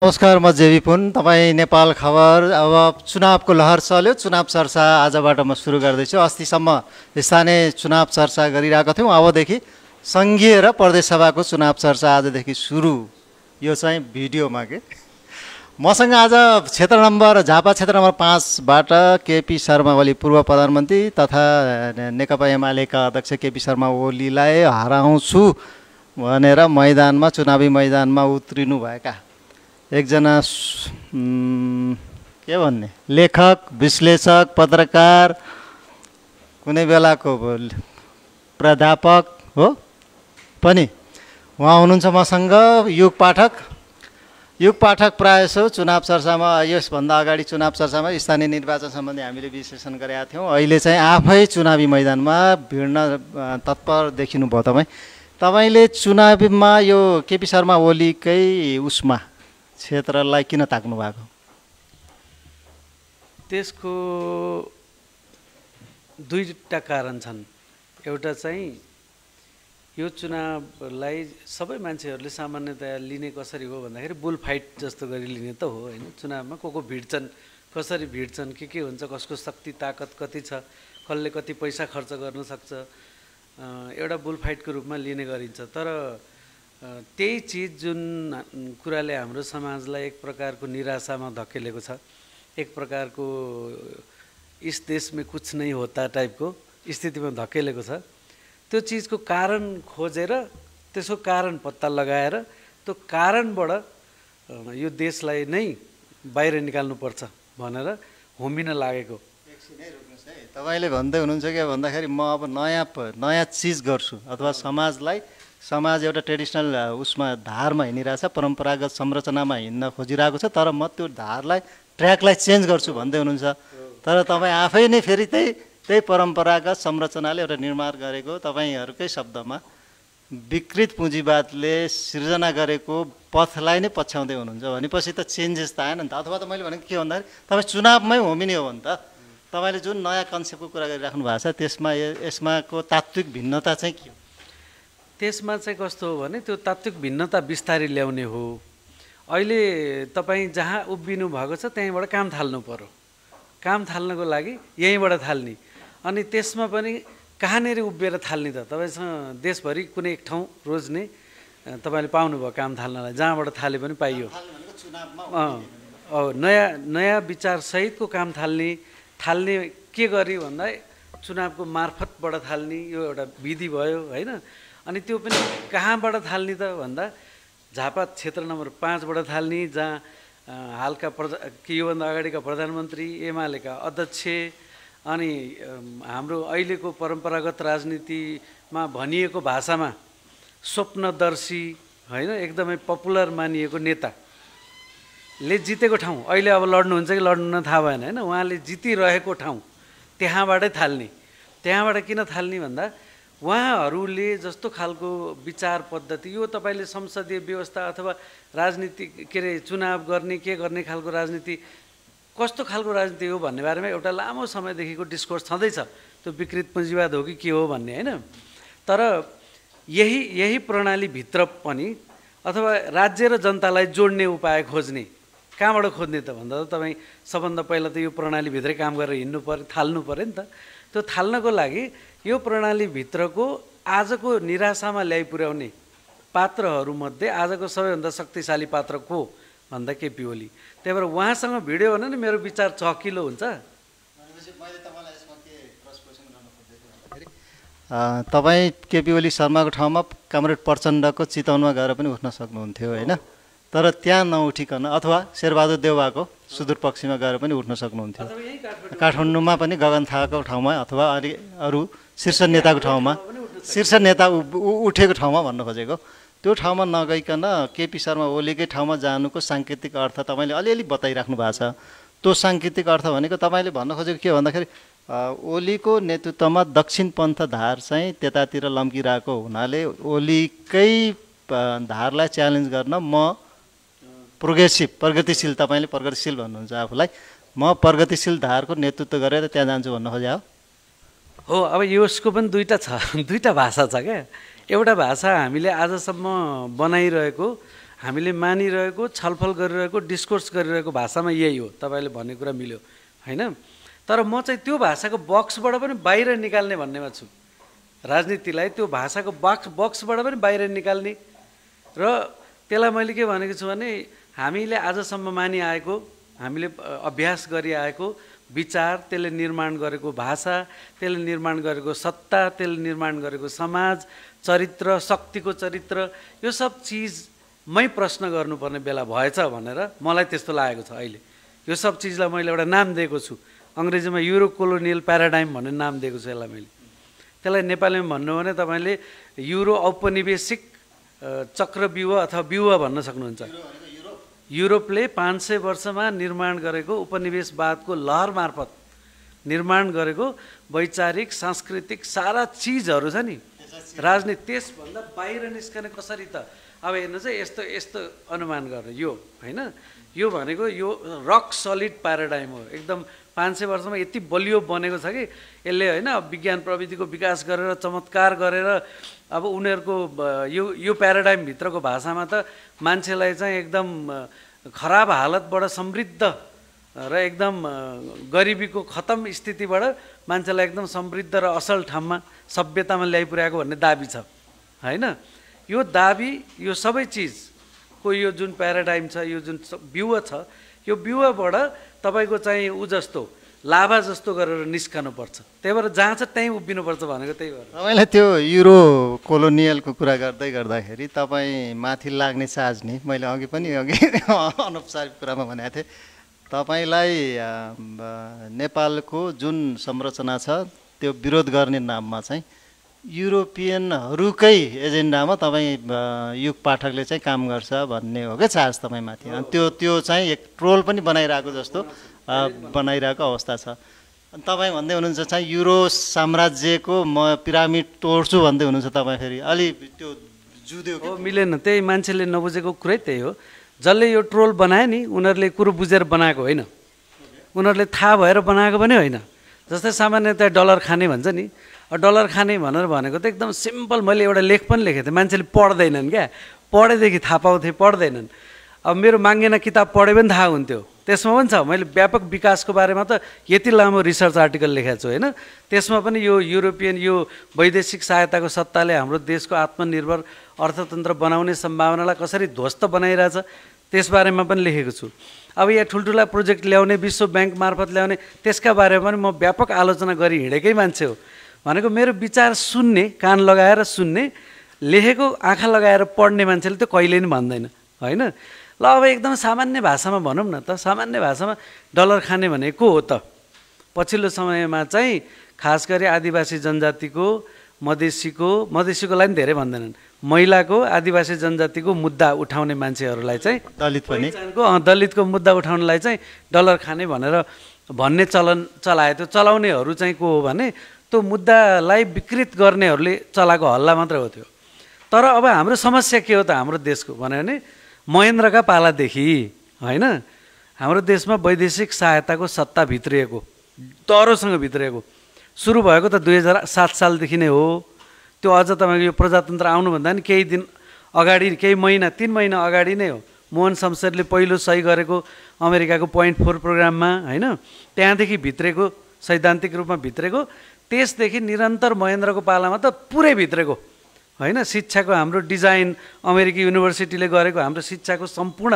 नमस्कार, म जेबी पुन। तपाईँ नेपाल खबर। अब चुनावको लहर चल्यो, चुनाव चर्चा आजबाट म सुरु गर्दैछु। अस्तिसम्म स्थानीय चुनाव चर्चा गरिरहेको थियौँ, अबदेखि सङ्घीय र प्रदेश सभाको चुनाव चर्चा आजदेखि सुरु। यो चाहिँ भिडियोमा के मसँग आज झापा क्षेत्र नम्बर 5बाट केपी शर्मा ओली पूर्व प्रधानमन्त्री तथा नेकपा एमालेका अध्यक्ष केपी शर्मा ओलीलाई हराउँछु भनेर मैदानमा चुनावी मैदानमा उत्रिनुभएका एकजना के भन्ने लेखक, विश्लेषक, पत्रकार, कुनै बेलाको प्राध्यापक हो पनि उहाँ हुनुहुन्छ मसँग। युग पाठक प्रायः चुनाव चर्चामा, यसभन्दा अगाडि चुनाव चर्चामा स्थानीय निर्वाचन सम्बन्धी हामीले विश्लेषण गरेका थियौँ। अहिले चाहिँ आफै चुनावी मैदानमा भिड्न तत्पर देखिनुभयो। तपाईँले चुनावीमा यो केपी शर्मा ओलीकै उसमा क्षेत्रलाई किन ताक्नु भएको? त्यसको दुईटा कारण छन्। एउटा चाहिँ यो चुनावलाई सबै मान्छेहरूले सामान्यतया लिने कसरी हो भन्दाखेरि बुल फाइट जस्तो गरी लिने त हो हैन। चुनावमा को भिड्छन्, कसरी भिड्छन्, के हुन्छ, कसको शक्ति ताकत कति छ, कसले कति पैसा खर्च गर्न सक्छ, एउटा बुल फाइटको रूपमा लिने गरिन्छ। तर त्यही चिज जुन कुराले हाम्रो समाजलाई एक प्रकारको निराशामा धकेलेको छ, एक प्रकारको इस देश में कुछ नहीं होता टाइपको स्थितिमा धकेलेको छ, त्यो चिजको कारण खोजेर त्यसको कारण पत्ता लगाएर त्यो कारणबाट यो देशलाई नै बाहिर निकाल्नुपर्छ भनेर होमिन लागेको। तपाईँले भन्दै हुनुहुन्छ के भन्दाखेरि म अब नयाँ चिज गर्छु अथवा समाज एउटा ट्रेडिसनल उसमा धारमा हिँडिरहेछ, परम्परागत संरचनामा हिँड्न खोजिरहेको छ, तर म त्यो ट्र्याकलाई चेन्ज गर्छु भन्दै हुनुहुन्छ। तर तपाईँ आफै नै फेरि त्यही परम्परागत संरचनाले एउटा निर्माण गरेको, तपाईँहरूकै शब्दमा विकृत पुँजीवादले सिर्जना गरेको पथलाई नै पछ्याउँदै हुनुहुन्छ भनेपछि त चेन्जेस त आएन नि त। अथवा त मैले भनेको के भन्दाखेरि तपाईँ चुनावमै होमिने हो भने त तपाईँले जुन नयाँ कन्सेप्टको कुरा गरिराख्नु भएको छ यसमाको तात्विक भिन्नता चाहिँ के हो? त्यसमा चाहिँ कस्तो हो भने त्यो तात्विक भिन्नता बिस्तारै ल्याउने हो। अहिले तपाईँ जहाँ उभिनु भएको छ त्यहीँबाट काम थाल्नु पर्यो। काम थाल्नको लागि यहीँबाट थाल्ने, अनि त्यसमा पनि कहाँनिर उभिएर थाल्ने त तपाईँसँग देशभरि कुनै एक ठाउँ रोज्ने तपाईँले पाउनुभयो काम थाल्नलाई, जहाँबाट थाले पनि पाइयो। नयाँ विचारसहितको काम थाल्ने के गरी भन्दा चुनावको मार्फतबाट थाल्ने, यो एउटा विधि भयो होइन। अनि त्यो पनि कहाँबाट थाल्ने त भन्दा झापा क्षेत्र नम्बर 5बाट थाल्ने, जहाँ हालका योभन्दा अगाडिका प्रधानमन्त्री, एमालेका अध्यक्ष, अनि हाम्रो अहिलेको परम्परागत राजनीतिमा भनिएको भाषामा स्वप्नदर्शी होइन, एकदमै पपुलर मानिएको नेताले जितेको ठाउँ, अहिले अब लड्नुहुन्छ कि लड्नु थाहा भएन होइन, उहाँले जितिरहेको ठाउँ त्यहाँबाटै थाल्ने। त्यहाँबाट किन थाल्ने भन्दा उहाँहरूले जस्तो खालको विचार पद्धति, यो तपाईँले संसदीय व्यवस्था अथवा राजनीति चुनाव गर्ने के गर्ने खालको राजनीति कस्तो खालको राजनीति हो भन्ने बारेमा एउटा लामो समयदेखिको डिस्कोर्स छँदैछ। त्यो विकृत पुँजीवाद हो कि के हो भन्ने होइन। तर यही प्रणालीभित्र पनि अथवा राज्य र जनतालाई जोड्ने उपाय खोज्ने, कहाँबाट खोज्ने त भन्दा तपाईँ सबभन्दा पहिला त यो प्रणालीभित्रै काम गरेर हिँड्नु पर्यो, थाल्नु पऱ्यो नि त। त्यो थाल्नको लागि यो प्रणालीभित्रको आजको निराशामा ल्याइ पुर्याउने पात्रहरूमध्ये आजको सबैभन्दा शक्तिशाली पात्र को भन्दा केपी ओली। त्यही भएर उहाँसँग भिड्यो भने नि मेरो विचार चहकिलो हुन्छ। तपाईँ केपी ओली शर्माको ठाउँमा कमरेड प्रचण्डको चितवनमा गएर पनि उठ्न सक्नुहुन्थ्यो होइन, तर त्यहाँ नउठिकन अथवा शेरबहादुर देउवाको सुदूरपश्चिममा गएर पनि उठ्न सक्नुहुन्थ्यो। काठमाडौँमा पनि गगन थापाको ठाउँमा अथवा अरू शीर्ष नेताको ठाउँमा, शीर्ष नेता उठेको ठाउँमा भन्नु खोजेको, त्यो ठाउँमा नगइकन केपी शर्मा ओलीकै ठाउँमा जानुको साङ्केतिक अर्थ तपाईँले अलिअलि बताइराख्नु भएको छ। त्यो साङ्केतिक अर्थ भनेको तपाईँले भन्न खोजेको के भन्दाखेरि ओलीको नेतृत्वमा दक्षिणपन्थ धार चाहिँ त्यतातिर लम्किरहेको हुनाले ओलीकै धारलाई च्यालेन्ज गर्न म प्रगतिशील, तपाईँले प्रगतिशील भन्नुहुन्छ आफूलाई, म प्रगतिशील धारको नेतृत्व गरेर त्यहाँ जान्छु भन्न खोजे हो। अब यसको पनि दुईटा भाषा छ क्या। एउटा भाषा हामीले आजसम्म बनाइरहेको हामीले मानिरहेको छलफल गरिरहेको डिस्कोर्स गरिरहेको भाषामा यही हो, तपाईँले भन्ने कुरा मिल्यो होइन। तर म चाहिँ त्यो भाषाको बक्सबाट पनि बाहिर निकाल्ने भन्नेमा छु। राजनीतिलाई त्यो भाषाको बक्सबाट पनि बाहिर निकाल्ने र त्यसलाई मैले के भनेको छु भने हामीले आजसम्म मानिआएको, हामीले अभ्यास गरिआएको विचार, त्यसले निर्माण गरेको भाषा, त्यसले निर्माण गरेको सत्ता, त्यसले निर्माण गरेको समाज, चरित्र, शक्तिको चरित्र, यो सब चिजमै प्रश्न गर्नुपर्ने बेला भएछ भनेर मलाई त्यस्तो लागेको छ। अहिले यो सब चिजलाई मैले एउटा नाम दिएको छु, अङ्ग्रेजीमा युरो कोलोनियल प्याराडाइम भन्ने नाम दिएको छु यसलाई मैले। त्यसलाई नेपालीमा भन्नु भने तपाईँले युरो औपनिवेशिक चक्रव्यूह अथवा व्यूह भन्न सक्नुहुन्छ। युरोपले 500 वर्षमा निर्माण गरेको उपनिवेशवादको लहर मार्फत निर्माण गरेको वैचारिक सांस्कृतिक सारा चिजहरू छ नि, राजनीति त्यसभन्दा बाहिर निस्कने कसरी त। अब हेर्नुहोस् है, यस्तो यस्तो अनुमान गर्नु यो होइन, यो भनेको यो रक सलिड प्याराडाइम हो, एकदम 500 वर्षमा यति बलियो बनेको छ कि यसले होइन विज्ञान प्रविधिको विकास गरेर चमत्कार गरेर अब उनीहरूको यो प्याराडाइमभित्रको भाषामा त मान्छेलाई चाहिँ एकदम खराब हालतबाट समृद्ध र एकदम गरिबीको खतम स्थितिबाट मान्छेलाई एकदम समृद्ध र असल ठाउँमा सभ्यतामा ल्याइपुर्याएको भन्ने दाबी छ होइन। यो दाबी, यो सबै चिजको यो जुन प्याराडाइम छ, यो जुन व्यूह छ, यो व्यूहबाट तपाईँको चाहिँ जस्तो लाभा जस्तो गरेर निस्कनुपर्छ। त्यही भएर जहाँ छ त्यहीँ उभिनुपर्छ भनेको त्यही भएर। तपाईँलाई त्यो युरो कोलोनियलको कुरा गर्दै गर्दाखेरि तपाईँ माथि लाग्ने चार्ज नि मैले अघि अनौपचारिक कुरामा भनेको थिएँ, तपाईँलाई नेपालको जुन संरचना छ त्यो विरोध गर्ने नाममा चाहिँ युरोपियनहरूकै एजेन्डामा तपाईँ युग पाठकले चाहिँ काम गर्छ भन्ने हो क्या चार्ज तपाईँमाथि। अनि त्यो चाहिँ एक ट्रोल पनि बनाइरहेको जस्तो बनाइरहेको अवस्था छ। अनि तपाईँ भन्दै हुनुहुन्छ चाहिँ युरो साम्राज्यको म पिरामिड तोड्छु भन्दै हुनुहुन्छ तपाईँ। फेरि अलि त्यो जुद्यो हो, मिलेन। त्यही मान्छेले नबुझेको कुरै त्यही हो। जसले यो ट्रोल बनायो नि उनीहरूले कुरो बुझेर बनाएको होइन, उनीहरूले थाहा भएर बनाएको पनि होइन। जस्तै सामान्यतया डलर खाने भन्छ नि, डलर खाने भनेर भनेको त एकदम सिम्पल। मैले एउटा लेख पनि लेखेको थिएँ, मान्छेले पढ्दैनन् क्या, पढेदेखि थाहा पाउँथे, पढ्दैनन्। अब मेरो माङ्गेना किताब पढे पनि थाहा हुन्थ्यो, त्यसमा पनि छ। मैले व्यापक विकासको बारेमा त यति लामो रिसर्च आर्टिकल लेखेको छु होइन। त्यसमा पनि यो युरोपियन यो वैदेशिक सहायताको सत्ताले हाम्रो देशको आत्मनिर्भर अर्थतन्त्र बनाउने सम्भावनालाई कसरी ध्वस्त बनाइरहेछ त्यसबारेमा पनि लेखेको छु। अब यहाँ ठुल्ठुला प्रोजेक्ट ल्याउने, विश्व ब्याङ्क मार्फत ल्याउने, त्यसका बारेमा पनि म व्यापक आलोचना गरी हिँडेकै मान्छे हो। भनेको मेरो विचार सुन्ने, कान लगाएर सुन्ने, लेखेको आँखा लगाएर पढ्ने मान्छेले त्यो कहिले पनि भन्दैन होइन। ल अब एकदम सामान्य भाषामा भनौँ न त, सामान्य भाषामा डलर खाने भनेको हो त पछिल्लो समयमा चाहिँ खास गरी आदिवासी जनजातिको, मधेसीकोलाई पनि धेरै भन्दैनन्, महिलाको, आदिवासी जनजातिको मुद्दा उठाउने मान्छेहरूलाई चाहिँ दलितको मुद्दा उठाउनलाई चाहिँ डलर खाने भनेर भन्ने चलन चलायो। त्यो चलाउनेहरू चाहिँ को हो भने त्यो मुद्दालाई विकृत गर्नेहरूले चलाएको हल्ला मात्र हो त्यो। तर अब हाम्रो समस्या के हो त हाम्रो देशको भन्यो भने महेन्द्रका पालादेखि होइन हाम्रो देशमा वैदेशिक सहायताको सत्ता भित्रिएको, तरोसँग भित्रिएको सुरु भएको त 2007 सालदेखि नै हो। त्यो अझ तपाईँको यो प्रजातन्त्र आउनुभन्दा नि केही दिन अगाडि, केही महिना 3 महिना अगाडि नै हो। मोहन शमशेरले पहिलो सही गरेको अमेरिकाको .4 प्रोग्राममा होइन, त्यहाँदेखि भित्रेको, सैद्धान्तिक रूपमा भित्रेको। त्यसदेखि निरन्तर महेन्द्रको पालामा त पुरै भित्रेको होइन। शिक्षाको हाम्रो डिजाइन अमेरिकी युनिभर्सिटीले गरेको, हाम्रो शिक्षाको सम्पूर्ण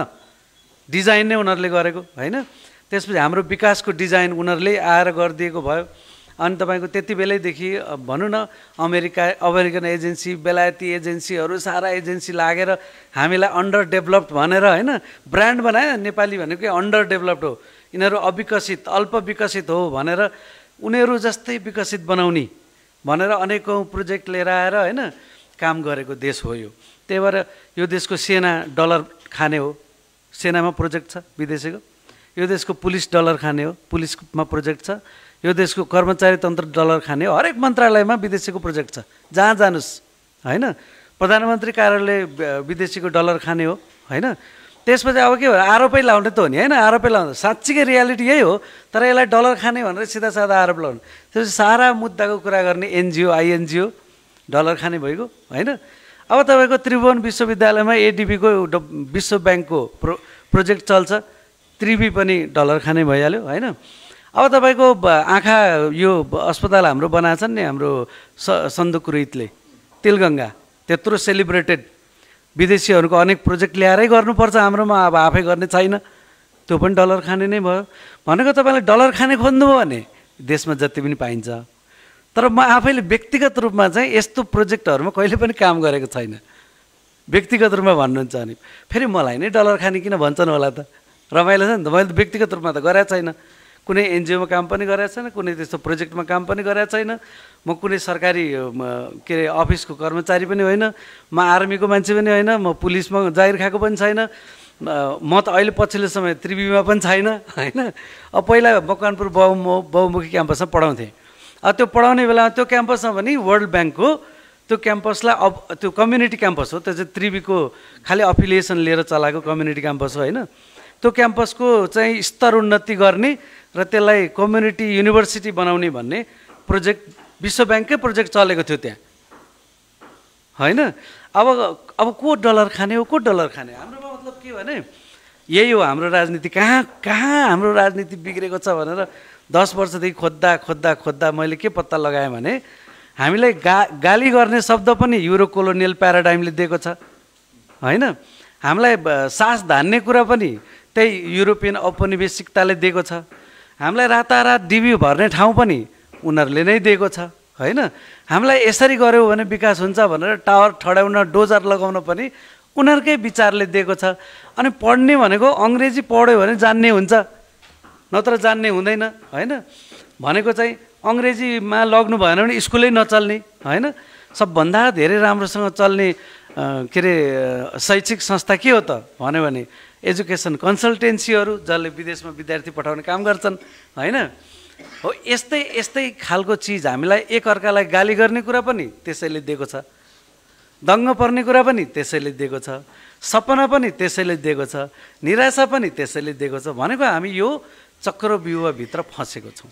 डिजाइन नै उनीहरूले गरेको होइन। त्यसपछि हाम्रो विकासको डिजाइन उनीहरूले आएर गरिदिएको भयो। अनि तपाईँको त्यति बेलैदेखि भनौँ न अमेरिकन एजेन्सी, बेलायती एजेन्सीहरू, सारा एजेन्सी लागेर हामीलाई अन्डर डेभलप्ड भनेर होइन ब्रान्ड बनायो। नेपाली भनेको अन्डर डेभलप्ड हो, यिनीहरू अविकसित, अल्प विकसित हो भनेर उनीहरू जस्तै विकसित बनाउने भनेर अनेकौँ प्रोजेक्ट लिएर आएर होइन काम गरेको देश हो यो। त्यही भएर यो देशको सेना डलर खाने हो, सेनामा प्रोजेक्ट छ विदेशीको। यो देशको पुलिस डलर खाने हो, पुलिसमा प्रोजेक्ट छ। यो देशको कर्मचारी तन्त्र डलर खाने हो, हरेक मन्त्रालयमा विदेशीको प्रोजेक्ट छ, जहाँ जानुहोस् होइन। प्रधानमन्त्री कार्यालय विदेशीको डलर खाने हो होइन। त्यसपछि अब के भयो, आरोपै लाउने त हो नि होइन, आरोपै लाउँदा साँच्चीकै रियालिटी यही हो। तर यसलाई डलर खाने भनेर सिधा साधा आरोप लाउने, त्यसपछि सारा मुद्दाको कुरा गर्ने एनजिओ, आइएनजिओ डलर खाने भइगयो होइन। अब तपाईँको त्रिभुवन विश्वविद्यालयमा एडिबीको विश्व ब्याङ्कको प्रोजेक्ट चल्छ, त्रिवी पनि डलर खाने भइहाल्यो होइन। अब तपाईँको आँखा यो अस्पताल हाम्रो बनाएछन् नि हाम्रो सन्दुक रोहितले, तिलगङ्गा त्यत्रो सेलिब्रेटेड, विदेशीहरूको अनेक प्रोजेक्ट ल्याएरै गर्नुपर्छ, हाम्रोमा अब आफै गर्ने छैन, त्यो पनि डलर खाने नै भयो। भनेको तपाईँले डलर खाने खोज्नुभयो भने देशमा जति पनि पाइन्छ। तर म आफैले व्यक्तिगत रूपमा चाहिँ यस्तो प्रोजेक्टहरूमा कहिले पनि काम गरेको छैन। व्यक्तिगत रूपमा भन्नुहुन्छ भने फेरि मलाई नै डलर खाने किन भन्छन् होला त, रमाइलो छ नि त। मैले त व्यक्तिगत रूपमा त गरेको छैन, कुनै एनजिओमा काम पनि गरेको छैन, कुनै त्यस्तो प्रोजेक्टमा काम पनि गरेको छैन। म कुनै सरकारी के अरे अफिसको कर्मचारी पनि होइन, म आर्मीको मान्छे पनि होइन, म पुलिसमा जागिर खाएको पनि छैन, म त अहिले पछिल्लो समय त्रिवीमा पनि छैन होइन। अब पहिला मकवानपुर बहुमुखी क्याम्पसमा पढाउँथेँ। अब त्यो पढाउने बेलामा त्यो क्याम्पसमा पनि वर्ल्ड ब्याङ्कको त्यो क्याम्पसलाई अब त्यो कम्युनिटी क्याम्पस हो, त्यो चाहिँ त्रिवीको खालि अफिलिएसन लिएर चलाएको कम्युनिटी क्याम्पस हो होइन। त्यो क्याम्पसको चाहिँ स्तर उन्नति गर्ने र त्यसलाई कम्युनिटी युनिभर्सिटी बनाउने भन्ने प्रोजेक्ट विश्व ब्याङ्ककै प्रोजेक्ट चलेको थियो त्यहाँ होइन। अब को डलर खाने हो, को डलर खाने? हाम्रोमा मतलब के भने यही हो हाम्रो राजनीति। कहाँ हाम्रो राजनीति बिग्रेको छ भनेर 10 वर्षदेखि खोज्दा मैले के पत्ता लगाएँ भने हामीलाई गाली गर्ने शब्द पनि युरो कोलोनियल प्याराडाइमले दिएको छ होइन। हामीलाई सास धान्ने कुरा पनि त्यही युरोपियन औपनिवेशिकताले दिएको छ। हामीलाई रातारात डिबी भर्ने ठाउँ पनि उनीहरूले नै दिएको छ होइन। हामीलाई यसरी गऱ्यो भने विकास हुन्छ भनेर टावर ठडाउन डोजर लगाउन पनि उनीहरूकै विचारले दिएको छ। अनि पढ्ने भनेको अङ्ग्रेजी पढ्यो भने जान्ने हुन्छ, नत्र जान्ने हुँदैन होइन। भनेको चाहिँ अङ्ग्रेजीमा लग्नु भएन भने स्कुलै नचल्ने होइन। सबभन्दा धेरै राम्रोसँग चल्ने के अरे शैक्षिक संस्था के हो त भन्यो भने एजुकेसन कन्सल्टेन्सीहरू, जसले विदेशमा विद्यार्थी पठाउने काम गर्छन् होइन। हो यस्तै खालको चिज हामीलाई एकअर्कालाई गाली गर्ने कुरा पनि त्यसैले दिएको छ, दङ्ग पर्ने कुरा पनि त्यसैले दिएको छ, सपना पनि त्यसैले दिएको छ, निराशा पनि त्यसैले दिएको छ। भनेको हामी यो चक्रव्यूहभित्र फँसेको छौँ।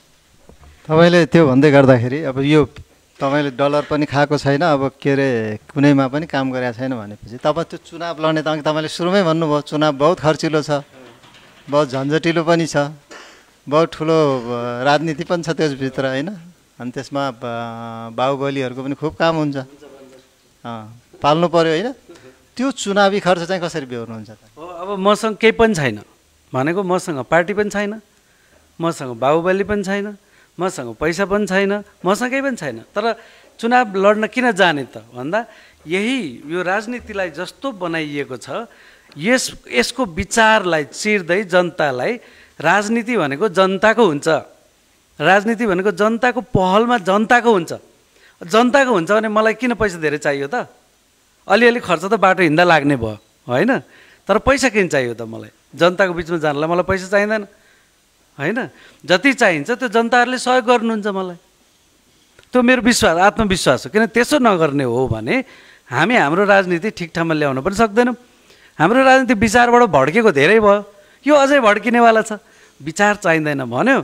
तपाईँले त्यो भन्दै गर्दाखेरि अब यो तपाईँले डलर पनि खाएको छैन, अब के अरे कुनैमा पनि काम गरेको छैन भनेपछि तपाईँ त्यो चुनाव लड्ने त तपाईँले सुरुमै भन्नुभयो चुनाव बहुत खर्चिलो छ, बहुत झन्झटिलो पनि छ, बहुत ठुलो राजनीति पनि छ त्यसभित्र होइन। अनि त्यसमा बाहुबलीहरूको पनि खुब काम हुन्छ, पाल्नु पऱ्यो होइन। त्यो चुनावी खर्च चाहिँ कसरी बेहोर्नुहुन्छ त? अब मसँग केही पनि छैन भनेको, मसँग पार्टी पनि छैन, मसँग बाहुबली पनि छैन, मसँग पैसा पनि छैन, मसँग केही पनि छैन। तर चुनाव लड्न किन जाने त भन्दा यही यो राजनीतिलाई जस्तो बनाइएको छ यसको विचारलाई चिर्दै जनतालाई, राजनीति भनेको जनताको हुन्छ, राजनीति भनेको जनताको पहलमा जनताको हुन्छ। जनताको हुन्छ भने मलाई किन पैसा धेरै चाहियो त? अलिअलि खर्च त बाटो हिँड्दा लाग्ने भयो होइन। तर पैसा किन चाहियो त मलाई? जनताको बिचमा जानलाई मलाई पैसा चाहिँदैन होइन। जति चाहिन्छ त्यो जनताहरूले सहयोग गर्नुहुन्छ मलाई, त्यो मेरो विश्वास, आत्मविश्वास हो। किन त्यसो नगर्ने हो भने हामी हाम्रो राजनीति ठिक ठाउँमा ल्याउन पनि सक्दैनौँ। हाम्रो राजनीति विचारबाट भड्केको धेरै भयो, यो अझै भड्किनेवाला छ। विचार चाहिँदैन भन्यो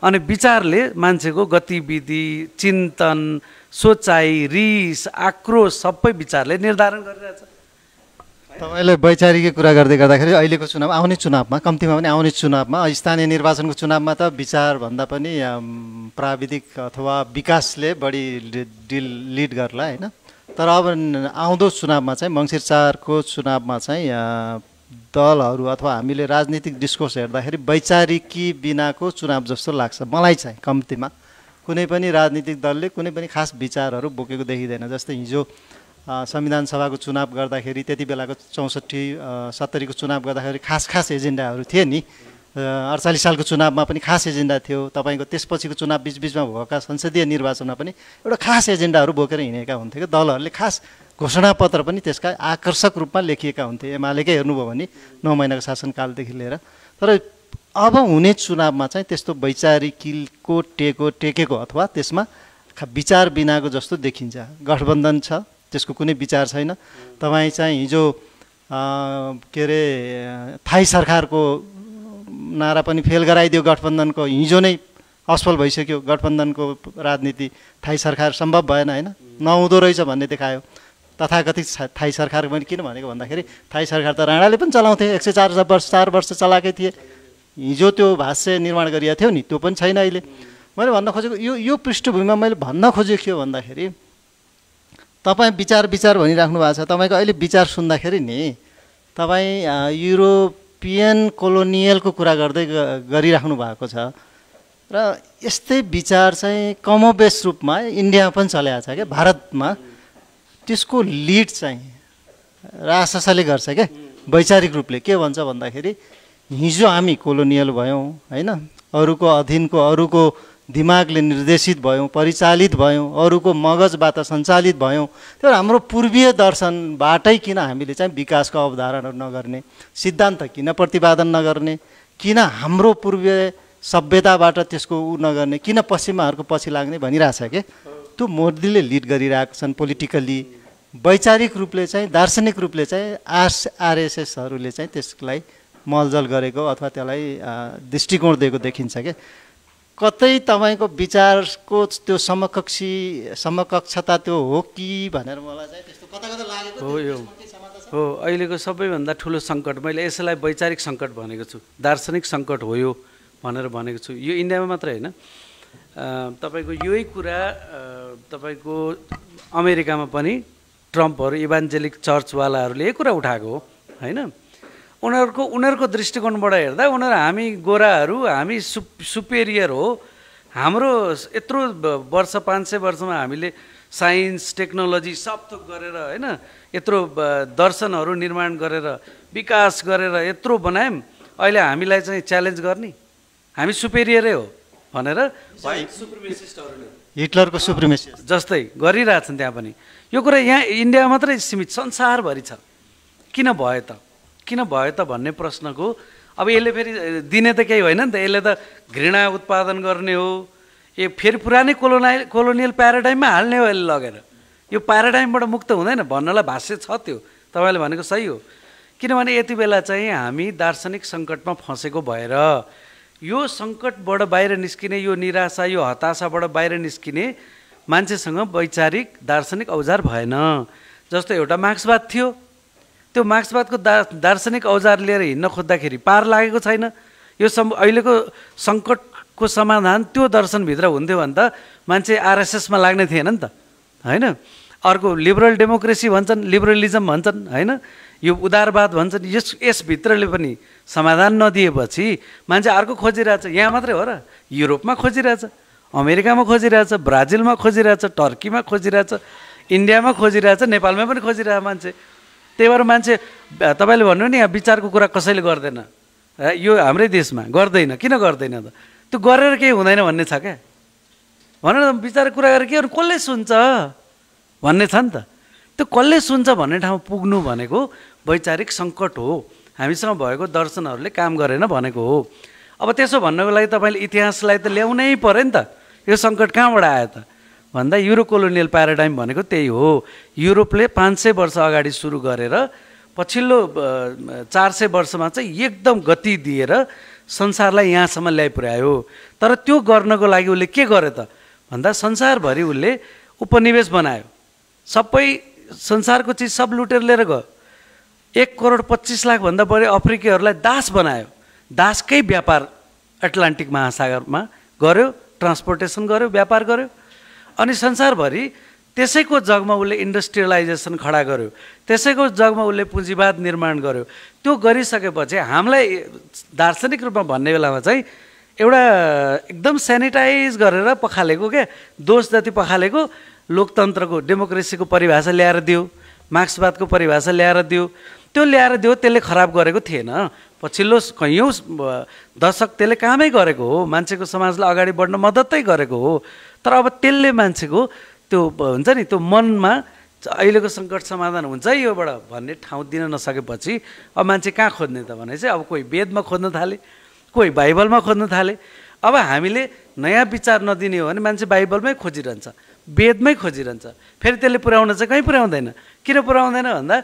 अनि विचारले मान्छेको गतिविधि, चिन्तन, सोचाइ, रिस, आक्रोश सबै विचारले निर्धारण गरिरहेछ। तपाईँले वैचारिकै कुरा गर्दै गर्दाखेरि अहिलेको चुनाव, आउने चुनावमा, कम्तीमा पनि आउने चुनावमा, स्थानीय निर्वाचनको चुनावमा त विचारभन्दा पनि प्राविधिक अथवा विकासले बढी लिड गर्ला होइन। तर अब आउँदो चुनावमा चाहिँ मङ्सिर 4 को चुनावमा चाहिँ दलहरू अथवा हामीले राजनीतिक डिस्कोर्स हेर्दाखेरि वैचारिकी बिनाको चुनाव जस्तो लाग्छ मलाई चाहिँ। कम्तीमा कुनै पनि राजनीतिक दलले कुनै पनि खास विचारहरू बोकेको देखिँदैन। जस्तै हिजो संविधान सभाको चुनाव गर्दाखेरि, त्यति बेलाको 64-70 को चुनाव गर्दाखेरि खास एजेन्डाहरू थिए नि। 48 सालको चुनावमा पनि खास एजेन्डा थियो। तपाईँको त्यसपछिको चुनाव बिचबिचमा भएका संसदीय निर्वाचनमा पनि एउटा खास एजेन्डाहरू बोकेर हिँडेका हुन्थे कि दलहरूले। खास घोषणापत्र पनि त्यसका आकर्षक रूपमा लेखिएका हुन्थे। एमालेकै हेर्नुभयो भने 9 महिनाको शासनकालदेखि लिएर। तर अब हुने चुनावमा चाहिँ त्यस्तो वैचारिकीको टेकेको अथवा त्यसमा विचार बिनाको जस्तो देखिन्छ। गठबन्धन छ, त्यसको कुनै विचार छैन। तपाईँ चाहिँ हिजो के अरे थाई सरकारको नारा पनि फेल गराइदियो गठबन्धनको। हिजो नै असफल भइसक्यो गठबन्धनको राजनीति। थाई सरकार सम्भव भएन होइन, नहुँदो रहेछ भन्ने देखायो। तथाकथित थाई सरकार मैले किन भनेको भन्दाखेरि थाई सरकार त राणाले पनि चलाउँथे 104 वर्ष चलाएकै थिए। हिजो त्यो भाष्य निर्माण गरिएको थियो नि त्यो पनि छैन अहिले। मैले भन्न खोजेको यो पृष्ठभूमिमा मैले भन्न खोजेको के हो भन्दाखेरि तपाईँ विचार भनिराख्नु भएको छ। तपाईँको अहिले विचार सुन्दाखेरि नि तपाईँ युरोपियन कोलोनियलको कुरा गरिराख्नु भएको छ र यस्तै विचार चाहिँ कमोबेस रूपमा इन्डियामा पनि चलेको छ क्या। भारतमा त्यसको लिड चाहिँ राजशासनले गर्छ क्या वैचारिक रूपले। के भन्छ भन्दाखेरि हिजो हामी कोलोनियल भयौँ होइन, अरूको अधीनको अरूको दिमागले निर्देशित भयौँ, परिचालित भयौँ, अरूको मगजबाट सञ्चालित भयौँ। त्यो हाम्रो पूर्वीय दर्शनबाटै किन हामीले चाहिँ विकासको अवधारणाहरू नगर्ने, सिद्धान्त किन प्रतिपादन नगर्ने, किन हाम्रो पूर्वीय सभ्यताबाट त्यसको नगर्ने, किन पश्चिमाहरूको पछि लाग्ने भनिरहेछ क्या। त्यो मोदीले लिड गरिरहेको छन् पोलिटिकल्ली। वैचारिक रूपले चाहिँ दार्शनिक रूपले चाहिँ आरएसएसहरूले चाहिँ त्यसलाई मलजल गरेको अथवा त्यसलाई दृष्टिकोण दिएको देखिन्छ क्या। कतै तपाईँको विचारको त्यो समकक्षता त्यो हो कि भनेर मलाई चाहिँ त्यस्तो कता लागेको हो। यो हो अहिलेको सबैभन्दा ठुलो सङ्कट। मैले यसलाई वैचारिक सङ्कट भनेको छु, दार्शनिक सङ्कट हो यो भनेर भनेको छु। यो इन्डियामा मात्रै होइन, तपाईँको यही कुरा तपाईँको अमेरिकामा पनि ट्रम्पहरू इभान्जेलिक चर्चवालाहरूले यही कुरा उठाएको हो होइन। उनीहरूको दृष्टिकोणबाट हेर्दा उनीहरू हामी गोराहरू हामी सुपेरियर हो, हाम्रो यत्रो वर्ष 500 वर्षमा हामीले साइन्स टेक्नोलोजी सब थोक गरेर होइन, यत्रो दर्शनहरू निर्माण गरेर विकास गरेर यत्रो बनायौँ, अहिले हामीलाई चाहिँ च्यालेन्ज गर्ने हामी सुपेरियरै हो भनेर सुप्रिमेसिस्टहरूले हिटलरको सुप्रिमेसिस्ट जस्तै गरिरहेछन्। त्यहाँ पनि यो कुरा यहाँ इन्डियामा मात्रै सीमित, संसारभरि छ। किन भयो त भन्ने प्रश्नको अब यसले फेरि दिने त केही होइन नि त, यसले त घृणा उत्पादन गर्ने हो। यो फेरि पुरानै कोलोनियल प्याराडाइममा हाल्ने हो यसले लगेर। यो प्याराडाइमबाट मुक्त हुँदैन भन्नलाई भाष्य छ त्यो, तपाईँले भनेको सही हो। किनभने यति बेला चाहिँ हामी दार्शनिक सङ्कटमा फँसेको भएर यो सङ्कटबाट बाहिर निस्किने, यो निराशा यो हताशाबाट बाहिर निस्किने मान्छेसँग वैचारिक दार्शनिक औजार भएन। जस्तो एउटा मार्क्सवाद थियो, त्यो मार्क्सवादको दार्शनिक औजार लिएर हिँड्न खोज्दाखेरि पार लागेको छैन। यो अहिलेको सङ्कटको समाधान त्यो दर्शनभित्र हुन्थ्यो भने त मान्छे आरएसएसमा लाग्ने थिएन नि त होइन। अर्को लिबरल डेमोक्रेसी भन्छन्, लिबरलिजम भन्छन् होइन, यो उदारवाद भन्छन्। यसभित्रले पनि समाधान नदिएपछि मान्छे अर्को खोजिरहेछ। यहाँ मात्रै हो र, युरोपमा खोजिरहेछ, अमेरिकामा खोजिरहेछ, ब्राजिलमा खोजिरहेछ, टर्कीमा खोजिरहेछ, इन्डियामा खोजिरहेछ, नेपालमा पनि खोजिरहेछ मान्छे। त्यही भएर मान्छे तपाईँले भन्नु नि यहाँ विचारको कुरा कसैले गर्दैन, यो हाम्रै देशमा गर्दैन। किन गर्दैन त? त्यो गरेर केही हुँदैन भन्ने छ क्या। भनेर विचार कुरा गरेर के कसले सुन्छ भन्ने छ नि त। त्यो कसले सुन्छ भन्ने ठाउँ पुग्नु भनेको वैचारिक सङ्कट हो। हामीसँग भएको दर्शनहरूले काम गरेन भनेको हो। अब त्यसो भन्नको लागि तपाईँले इतिहासलाई त ल्याउनै पऱ्यो नि त। यो सङ्कट कहाँबाट आयो त भन्दा युरो कोलोनियल प्याराडाइम भनेको त्यही हो। युरोपले 500 वर्ष अगाडि सुरु गरेर पछिल्लो 400 वर्षमा चाहिँ एकदम गति दिएर संसारलाई यहाँसम्म ल्याइ पुर्यायो। तर त्यो गर्नको लागि उसले के गर्यो त भन्दा संसारभरि उसले उपनिवेश बनायो। सबै संसारको चिज सब लुटेर लिएर गयो। 1,25,00,000 भन्दा बढी अफ्रिकीहरूलाई दास बनायो। दासकै व्यापार एटलान्टिक महासागरमा गर्यो, ट्रान्सपोर्टेसन गर्यो, व्यापार गर्यो। अनि संसारभरि त्यसैको जगमा उसले इन्डस्ट्रियलाइजेसन खडा गर्यो, त्यसैको जगमा उसले पुँजीवाद निर्माण गर्यो। त्यो गरिसकेपछि हामीलाई दार्शनिक रूपमा भन्ने बेलामा चाहिँ एउटा एकदम सेनिटाइज गरेर पखालेको क्या, दोष जति पखालेको लोकतन्त्रको डेमोक्रेसीको परिभाषा ल्याएर दियो, मार्क्सवादको परिभाषा ल्याएर दियो। त्यो ल्याएर दियो, त्यसले खराब गरेको थिएन। पछिल्लो कैयौँ दशक त्यसले कामै गरेको हो, मान्छेको समाजलाई अगाडि बढ्न मद्दतै गरेको हो। तर अब त्यसले मान्छेको त्यो हुन्छ नि त्यो मनमा अहिलेको सङ्कट समाधान हुन्छ योबाट भन्ने ठाउँ दिन नसकेपछि अब मान्छे कहाँ खोज्ने त भने चाहिँ अब कोही वेदमा खोज्न थाले, कोही बाइबलमा खोज्न थाले। अब हामीले नयाँ विचार नदिने हो भने मान्छे बाइबलमै खोजिरहन्छ, वेदमै खोजिरहन्छ। फेरि त्यसले पुर्याउन चाहिँ कहीँ पुर्याउँदैन। किन पुर्याउँदैन भन्दा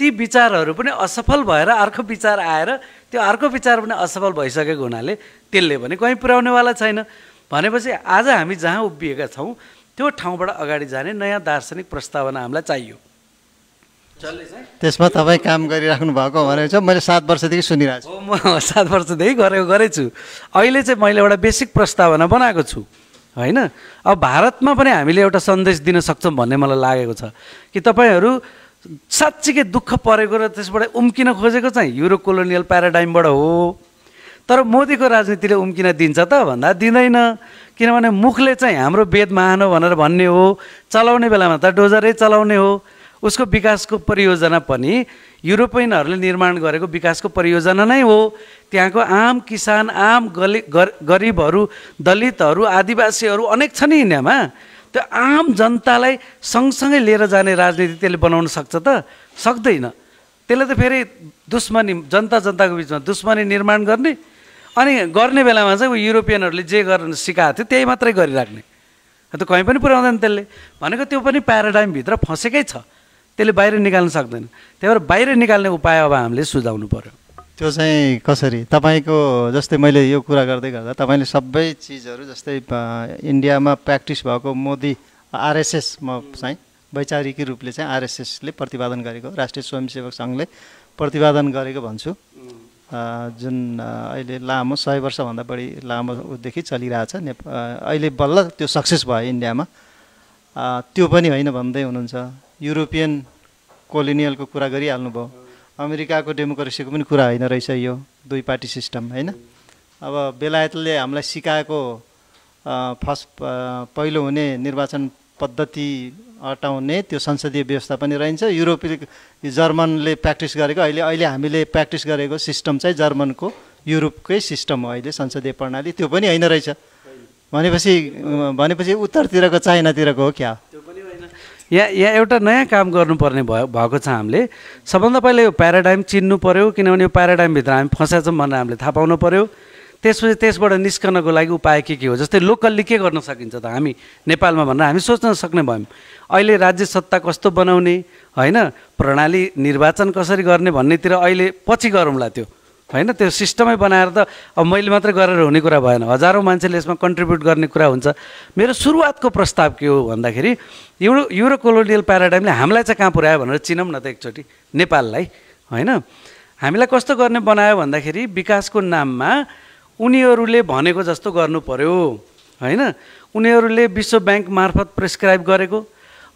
ती विचारहरू पनि असफल भएर अर्को विचार आएर त्यो अर्को विचार पनि असफल भइसकेको हुनाले त्यसले पनि कहीँ पुर्याउनेवाला छैन। भनेपछि आज हामी जहाँ उभिएका छौँ त्यो ठाउँबाट अगाडि जाने नयाँ दार्शनिक प्रस्तावना हामीलाई चाहियो। त्यसमा तपाईँ काम गरिराख्नु भएको भनेको छ, मैले 7 वर्षदेखि सुनिरहेको छु। हो, म 7 वर्षदेखि गरेछु। अहिले चाहिँ मैले एउटा बेसिक प्रस्तावना बनाएको छु होइन। अब भारतमा पनि हामीले एउटा सन्देश दिन सक्छौँ भन्ने मलाई लागेको छ कि तपाईँहरू साँच्चीकै दुःख परेको र त्यसबाट उम्किन खोजेको चाहिँ युरो कोलोनियल प्याराडाइमबाट हो। तर मोदीको राजनीतिले उम्किन दिन्छ त भन्दा दिँदैन, किनभने मुखले चाहिँ हाम्रो वेद महान हो भनेर भन्ने हो, चलाउने बेलामा त डोजरै चलाउने हो। उसको विकासको परियोजना पनि युरोपियनहरूले निर्माण गरेको विकासको परियोजना नै हो। त्यहाँको आम किसान, आम गरिबहरू, दलितहरू, आदिवासीहरू अनेक छन् इन्डियामा। त्यो आम जनतालाई सँगसँगै लिएर जाने राजनीति त्यसले बनाउन सक्छ त? सक्दैन। त्यसले त फेरि दुश्मनी, जनताको बिचमा दुश्मनी निर्माण गर्ने, अनि गर्ने बेलामा चाहिँ युरोपियनहरूले जे गर्न सिकाएको थियो त्यही मात्रै गरिराख्ने। त्यो कहीँ पनि पुर्याउँदैन त्यसले। भनेको त्यो पनि प्याराडाइमभित्र फँसेकै छ, त्यसले बाहिर निकाल्न सक्दैन। त्यही भएर बाहिर निकाल्ने उपाय अब हामीले सुझाउनु पर्यो। त्यो चाहिँ कसरी? तपाईँको जस्तै मैले यो कुरा गर्दै गर्दा तपाईँले सबै चिजहरू जस्तै इन्डियामा प्र्याक्टिस भएको मोदी आरएसएसमा चाहिँ वैचारिक रूपले चाहिँ आरएसएसले प्रतिपादन गरेको, राष्ट्रिय स्वयंसेवक सङ्घले प्रतिपादन गरेको भन्छु, जुन अहिले लामो 100 वर्षभन्दा बढी लामोदेखि चलिरहेछ। अहिले बल्ल त्यो सक्सेस भयो इन्डियामा। त्यो पनि होइन भन्दै हुनुहुन्छ। युरोपियन कोलोनियलको कुरा गरिहाल्नुभयो। अमेरिकाको डेमोक्रेसीको पनि कुरा होइन रहेछ यो 2 पार्टी सिस्टम होइन। अब बेलायतले हामीलाई सिकाएको पहिलो हुने निर्वाचन पद्धति हटाउने त्यो संसदीय व्यवस्था पनि रहन्छ। जर्मनले प्र्याक्टिस गरेको, अहिले हामीले प्र्याक्टिस गरेको सिस्टम चाहिँ जर्मनको युरोपकै सिस्टम हो अहिले संसदीय प्रणाली, त्यो पनि होइन रहेछ। भनेपछि उत्तरतिरको चाइनातिरको हो क्या? यहाँ एउटा नयाँ काम गर्नुपर्ने भएको छ। हामीले सबभन्दा पहिला यो प्याराडाइम चिन्नु पऱ्यो, किनभने यो प्याराडाइमभित्र हामी फँसेका छौँ भनेर हामीले थाहा पाउनु पऱ्यो। त्यसपछि त्यसबाट निस्कनको लागि उपाय के हो, जस्तै लोकल्ली के गर्न सकिन्छ त हामी नेपालमा भनेर हामी सोच्न सक्ने भयौँ। अहिले राज्य सत्ता कस्तो बनाउने होइन, प्रणाली निर्वाचन कसरी गर्ने भन्नेतिर अहिले पछि गरौँला त्यो होइन। त्यो सिस्टमै बनाएर त अब मैले मात्रै गरेर हुने कुरा भएन, हजारौँ मान्छेले यसमा कन्ट्रिब्युट गर्ने कुरा हुन्छ। मेरो सुरुवातको प्रस्ताव के हो भन्दाखेरि युरो कोलोनियल प्याराडाइमले हामीलाई चाहिँ कहाँ पुर्यायो भनेर चिनौँ न त एकचोटि नेपाललाई होइन। हामीलाई कस्तो गर्ने बनायो भन्दाखेरि विकासको नाममा उनीहरूले भनेको जस्तो गर्नु पर्यो होइन। उनीहरूले विश्व ब्याङ्क मार्फत प्रेस्क्राइब गरेको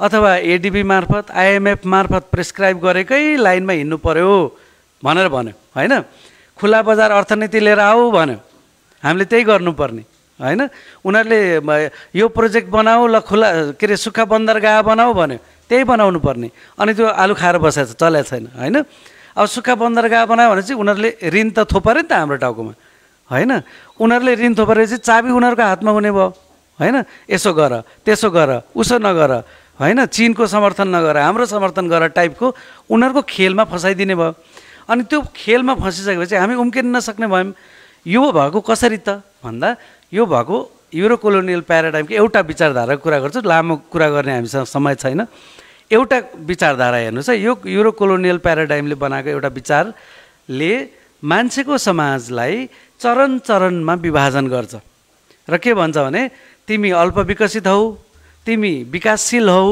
अथवा एडिबी मार्फत, आइएमएफ मार्फत प्रेस्क्राइब गरेकै लाइनमा हिँड्नु पर्यो भनेर भन्यो होइन। खुला बजार अर्थनीति लिएर आऊ भन्यो, हामीले त्यही गर्नुपर्ने होइन। उनीहरूले यो प्रोजेक्ट बनाऊ ल, खुला के अरे सुक्खा बन्दरगाह बनाऊ भन्यो, त्यही बनाउनु पर्ने। अनि त्यो आलु खाएर बसेको छ, चलेको छैन होइन। अब सुक्खा बन्दरगाह बनायो भने चाहिँ उनीहरूले ऋण त थोपऱ्यो नि त हाम्रो टाउकोमा होइन। उनीहरूले ऋण थोपरेपछि चाबी उनीहरूको हातमा हुने भयो होइन। यसो गर, त्यसो गर, उसो नगर होइन, चिनको समर्थन नगर, हाम्रो समर्थन गर टाइपको उनीहरूको खेलमा फसाइदिने भयो। अनि त्यो खेलमा फसिसकेपछि हामी उम्किन नसक्ने भयौँ। यो भएको कसरी त भन्दा, यो भएको युरो कोलोनियल प्याराडाइमको एउटा विचारधाराको कुरा गर्छु, लामो कुरा गर्ने हामीसँग समय छैन। एउटा विचारधारा हेर्नुहोस् है, यो युरो कोलोनियल प्याराडाइमले बनाएको एउटा विचारले मान्छेको समाजलाई चरण चरणमा विभाजन गर्छ र के भन्छ भने तिमी अल्प विकसित हौ, तिमी विकासशील हौ,